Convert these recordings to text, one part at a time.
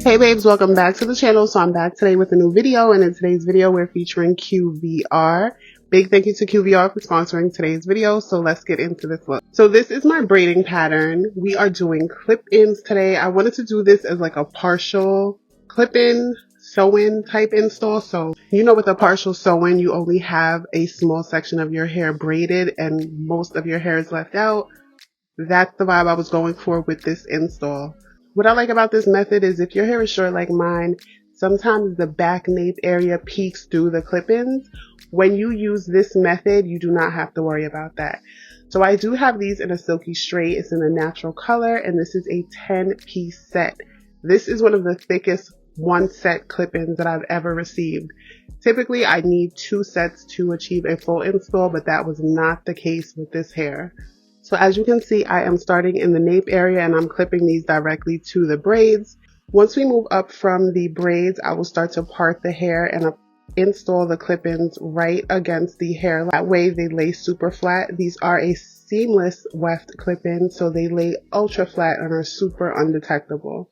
Hey babes, welcome back to the channel. So I'm back today with a new video, and in today's video we're featuring QVR. Big thank you to QVR for sponsoring today's video. So let's get into this look. So this is my braiding pattern. We are doing clip-ins today. I wanted to do this as like a partial clip-in sew-in type install. So you know, with a partial sew-in you only have a small section of your hair braided and most of your hair is left out. That's the vibe I was going for with this install. What I like about this method is if your hair is short like mine, sometimes the back nape area peeks through the clip-ins. When you use this method, you do not have to worry about that. So I do have these in a silky straight. It's in a natural color, and this is a 10-piece set. This is one of the thickest one set clip-ins that I've ever received. Typically, I need 2 sets to achieve a full install, but that was not the case with this hair. So as you can see, I am starting in the nape area and I'm clipping these directly to the braids. Once we move up from the braids, I will start to part the hair and install the clip-ins right against the hair. That way they lay super flat. These are a seamless weft clip-in, so they lay ultra flat and are super undetectable.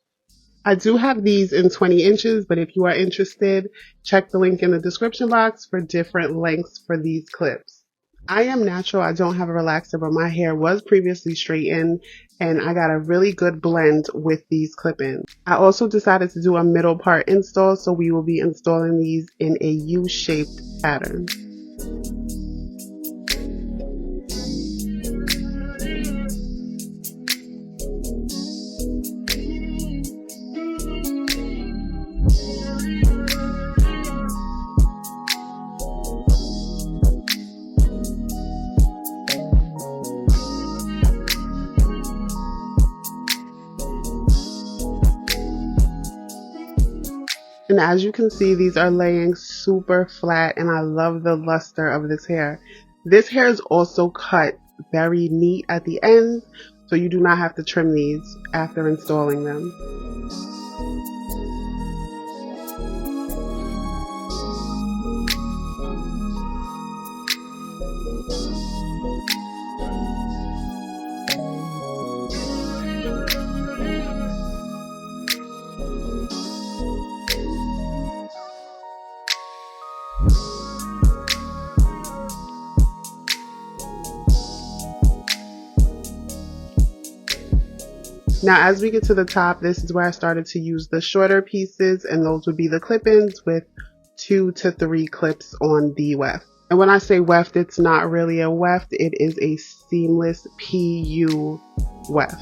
I do have these in 20 inches, but if you are interested, check the link in the description box for different lengths for these clips. I am natural, I don't have a relaxer, but my hair was previously straightened and I got a really good blend with these clip-ins. I also decided to do a middle part install, so we will be installing these in a U-shaped pattern. And as you can see, these are laying super flat and I love the luster of this hair. This hair is also cut very neat at the end, so you do not have to trim these after installing them. Now as we get to the top, this is where I started to use the shorter pieces, and those would be the clip-ins with 2 to 3 clips on the weft. And when I say weft, it's not really a weft, it is a seamless PU weft.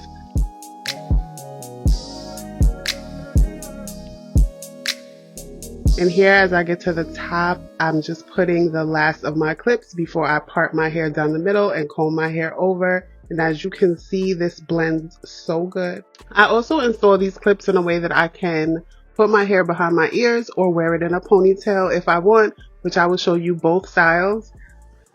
And here, as I get to the top, I'm just putting the last of my clips before I part my hair down the middle and comb my hair over. And as you can see, this blends so good. I also install these clips in a way that I can put my hair behind my ears or wear it in a ponytail if I want, which I will show you both styles.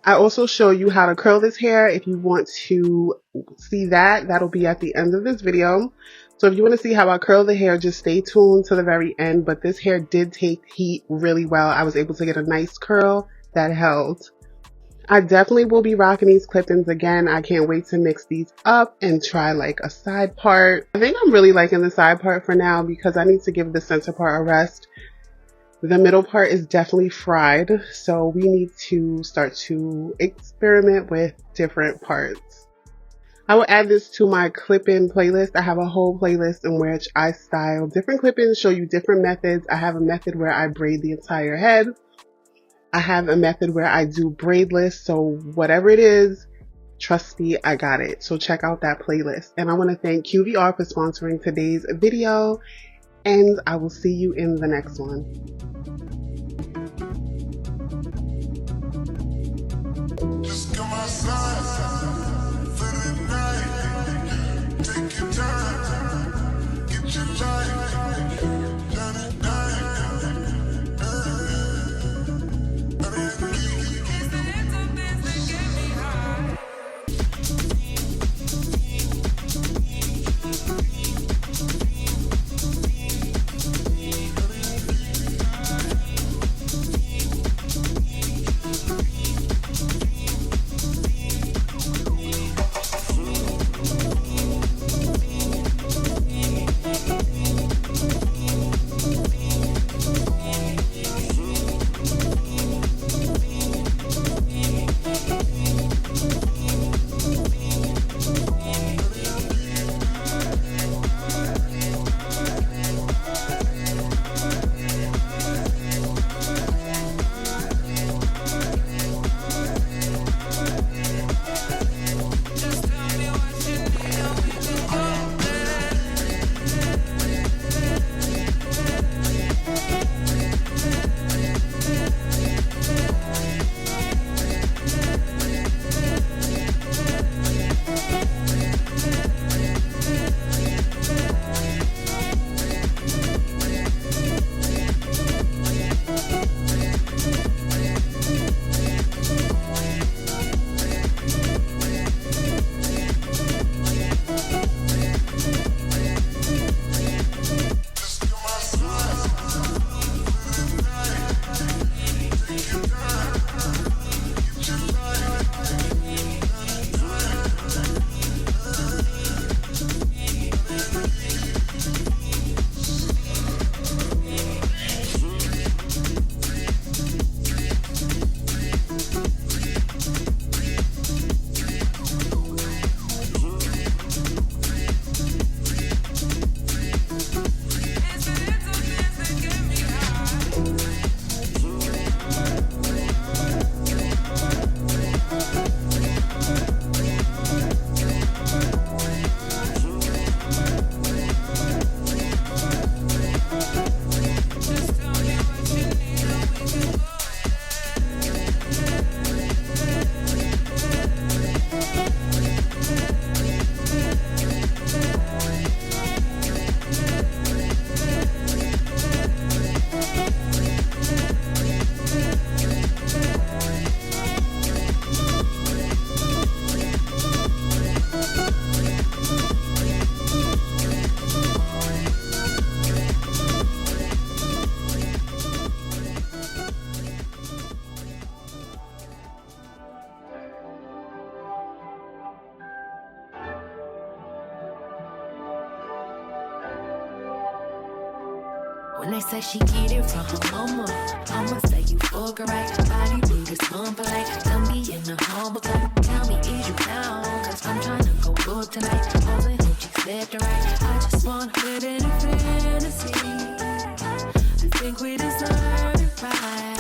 I also show you how to curl this hair. If you want to see that, that'll be at the end of this video. So if you want to see how I curl the hair, just stay tuned to the very end. But this hair did take heat really well. I was able to get a nice curl that held. I definitely will be rocking these clip-ins again. I can't wait to mix these up and try like a side part. I think I'm really liking the side part for now because I need to give the center part a rest. The middle part is definitely fried, so we need to start to experiment with different parts. I will add this to my clip-in playlist. I have a whole playlist in which I style different clip-ins, show you different methods. I have a method where I braid the entire head. I have a method where I do braidless, so whatever it is, trust me, I got it. So check out that playlist. And I want to thank QVR for sponsoring today's video, and I will see you in the next one. Just come outside for the night. Take your time, get your life, let it die. And they say she get it from her mama. Mama say you fuck her right. Body rude is polite. Tell me in the humble type. Tell me is you down? Cause I'm trying to go up tonight. Holding hoochies left and right. I just wanna live in a fantasy. I think we deserve it right.